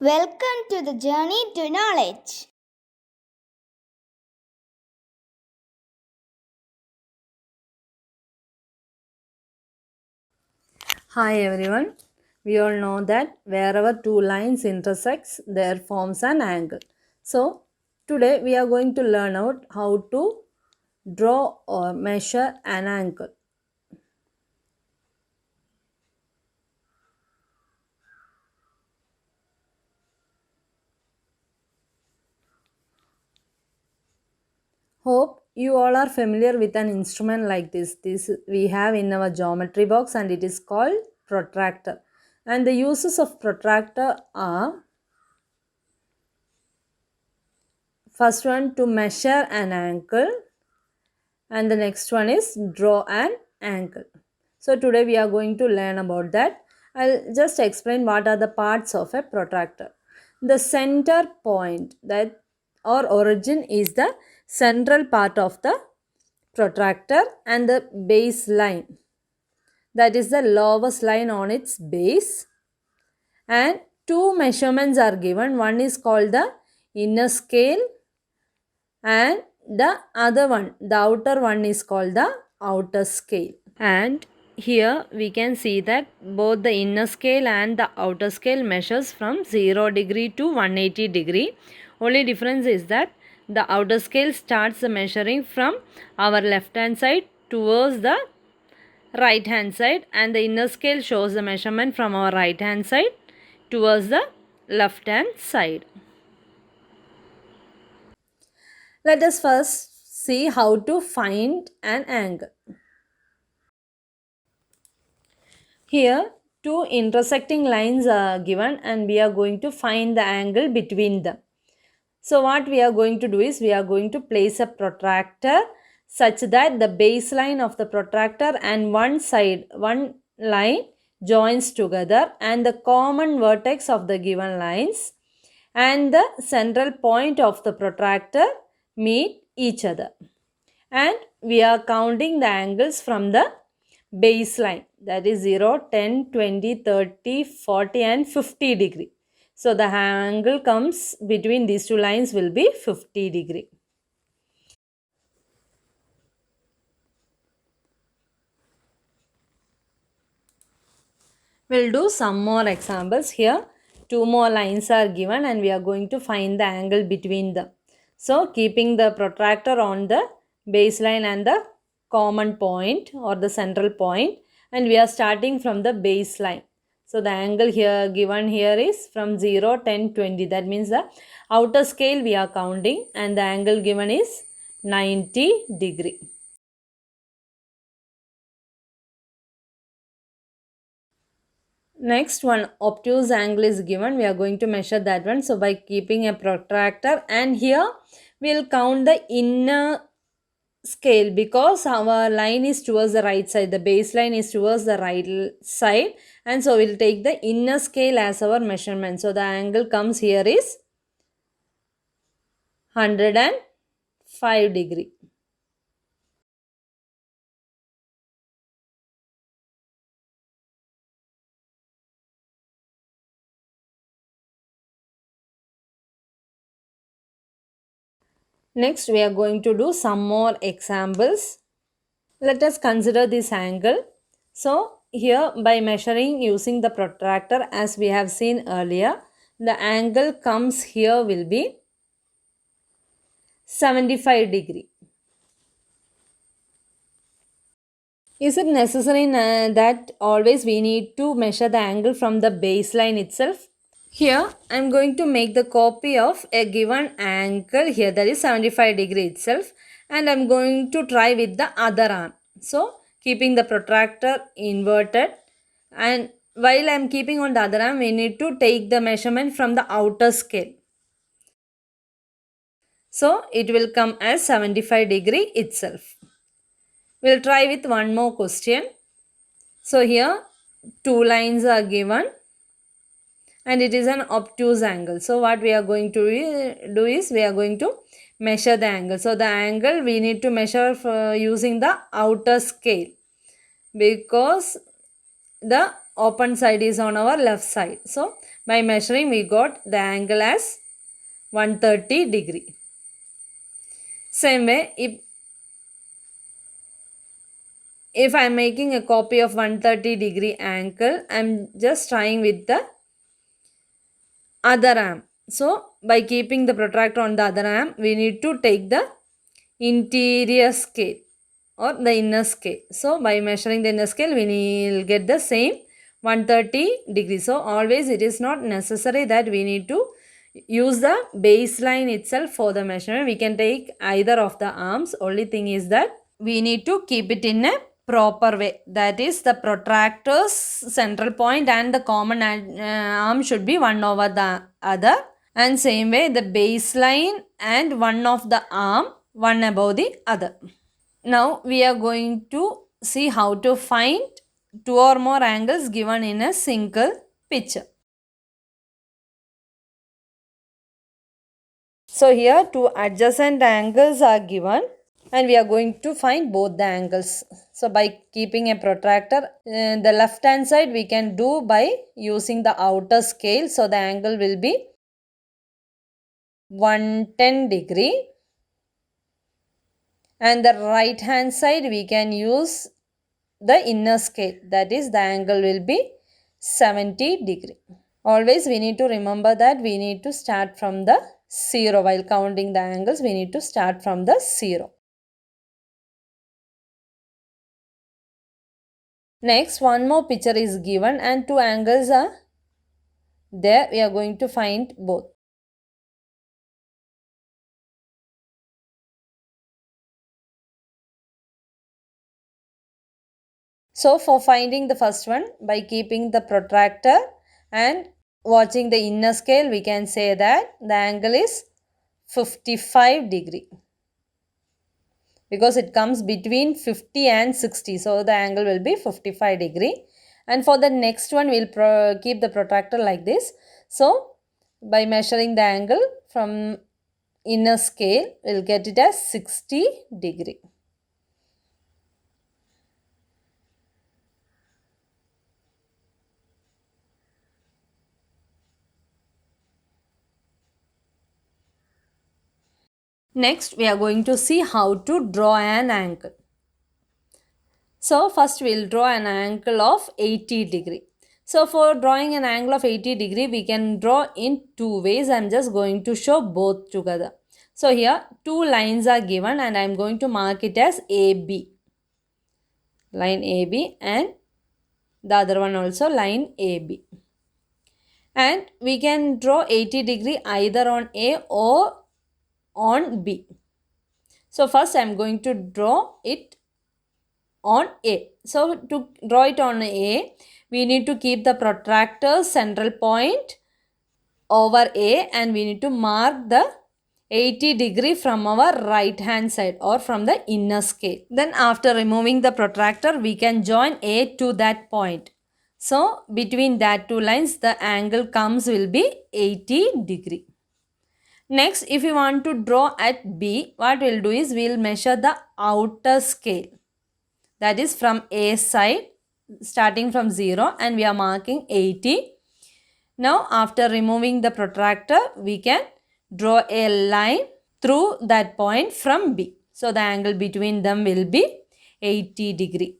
Welcome to the journey to knowledge. Hi everyone. We all know that wherever two lines intersects, there forms an angle. So today we are going to learn out how to draw or measure an angle. Hope you all are familiar with an instrument like this. This we have in our geometry box and it is called protractor. And the uses of protractor are: first one, to measure an angle, and the next one is draw an angle. So today we are going to learn about that. I'll just explain what are the parts of a protractor. The center point, that or origin, is the central part of the protractor, and the base line, that is the lowest line on its base. And two measurements are given. One is called the inner scale, and the other one, the outer one, is called the outer scale. And here we can see that both the inner scale and the outer scale measures from 0 degree to 180 degree. Only difference is that the outer scale starts the measuring from our left hand side towards the right hand side, and the inner scale shows the measurement from our right hand side towards the left hand side. Let us first see how to find an angle. Here, two intersecting lines are given and we are going to find the angle between them. So what we are going to do is we are going to place a protractor such that the baseline of the protractor and one line joins together, and the common vertex of the given lines and the central point of the protractor meet each other. And we are counting the angles from the baseline, that is 0, 10, 20, 30, 40 and 50 degree. So the angle comes between these two lines will be 50 degree. We'll do some more examples here. Two more lines are given and we are going to find the angle between them. So keeping the protractor on the baseline and the common point or the central point, and we are starting from the baseline. So the angle here given here is from 0, 10, 20. That means the outer scale we are counting, and the angle given is 90 degree. Next one, obtuse angle is given. We are going to measure that one. So by keeping a protractor, and here we'll count the inner scale because our line is towards the right side. The baseline is towards the right side, and so we'll take the inner scale as our measurement. So the angle comes here is 105 degree. Next we are going to do some more examples. Let us consider this angle. So here by measuring using the protractor as we have seen earlier, the angle comes here will be 75 degree. Is it necessary that always we need to measure the angle from the baseline itself? Here I am going to make the copy of a given angle here, that is 75 degree itself, and I am going to try with the other arm. So keeping the protractor inverted, and while I am keeping on the other arm, we need to take the measurement from the outer scale. So it will come as 75 degree itself. We will try with one more question. So here two lines are given and it is an obtuse angle. So what we are going to do is we are going to measure the angle. So the angle we need to measure using the outer scale, because the open side is on our left side. So by measuring we got the angle as 130 degree. Same way, if I am making a copy of 130 degree angle, I am just trying with the other arm. So by keeping the protractor on the other arm, we need to take the interior scale or the inner scale. So by measuring the inner scale, we will get the same 130 degrees. So always it is not necessary that we need to use the baseline itself for the measurement. We can take either of the arms. Only thing is that we need to keep it in a proper way. That is, the protractor's central point and the common arm should be one over the other. And same way the baseline and one of the arm one above the other. Now we are going to see how to find two or more angles given in a single picture. So here two adjacent angles are given and we are going to find both the angles. So by keeping a protractor, the left hand side we can do by using the outer scale. So the angle will be 110 degree. And the right hand side we can use the inner scale, that is the angle will be 70 degree. Always we need to remember that we need to start from the 0 while counting the angles. We need to start from the 0. Next, one more picture is given and two angles are there. We are going to find both. So for finding the first one, by keeping the protractor and watching the inner scale, we can say that the angle is 55 degree. Because it comes between 50 and 60. So the angle will be 55 degree. And for the next one, we'll keep the protractor like this. So by measuring the angle from inner scale, we'll get it as 60 degree. Next, we are going to see how to draw an angle. So first we'll draw an angle of 80 degree. So for drawing an angle of 80 degree, we can draw in two ways. I'm just going to show both together. So here two lines are given and I'm going to mark it as AB. Line AB and the other one also line AB. And we can draw 80 degree either on A or on B. So first I'm going to draw it on A. So to draw it on A, we need to keep the protractor's central point over A and we need to mark the 80 degree from our right hand side or from the inner scale. Then after removing the protractor, we can join A to that point. So between that two lines, the angle comes will be 80 degree. Next, if you want to draw at B, what we'll do is we'll measure the outer scale. That is from A side, starting from 0 and we are marking 80. Now after removing the protractor, we can draw a line through that point from B. So the angle between them will be 80 degree.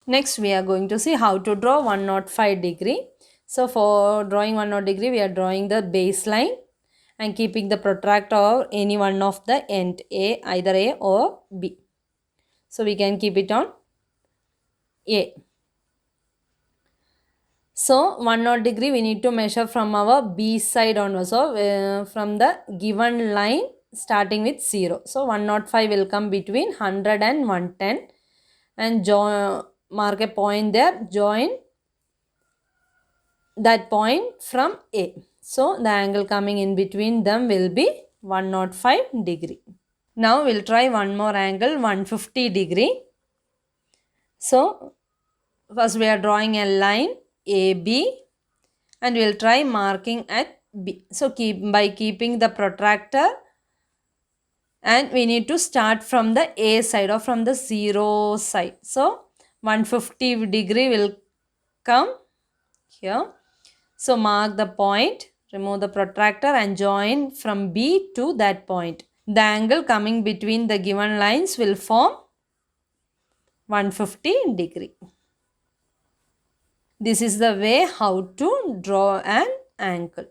Next we are going to see how to draw 105 degree. So for drawing 105 degree, we are drawing the baseline and keeping the protractor or any one of the end A, either A or B. So we can keep it on A. So 105 degree we need to measure from our B side onwards. So from the given line starting with 0. So 105 will come between 100 and 110 and mark a point there, join that point from A. So the angle coming in between them will be 105 degree. Now we'll try one more angle, 150 degree. So first we are drawing a line AB and we'll try marking at B. So by keeping the protractor and we need to start from the A side or from the 0 side. So 150 degree will come here. So mark the point, remove the protractor and join from B to that point. The angle coming between the given lines will form 150 degree. This is the way how to draw an angle.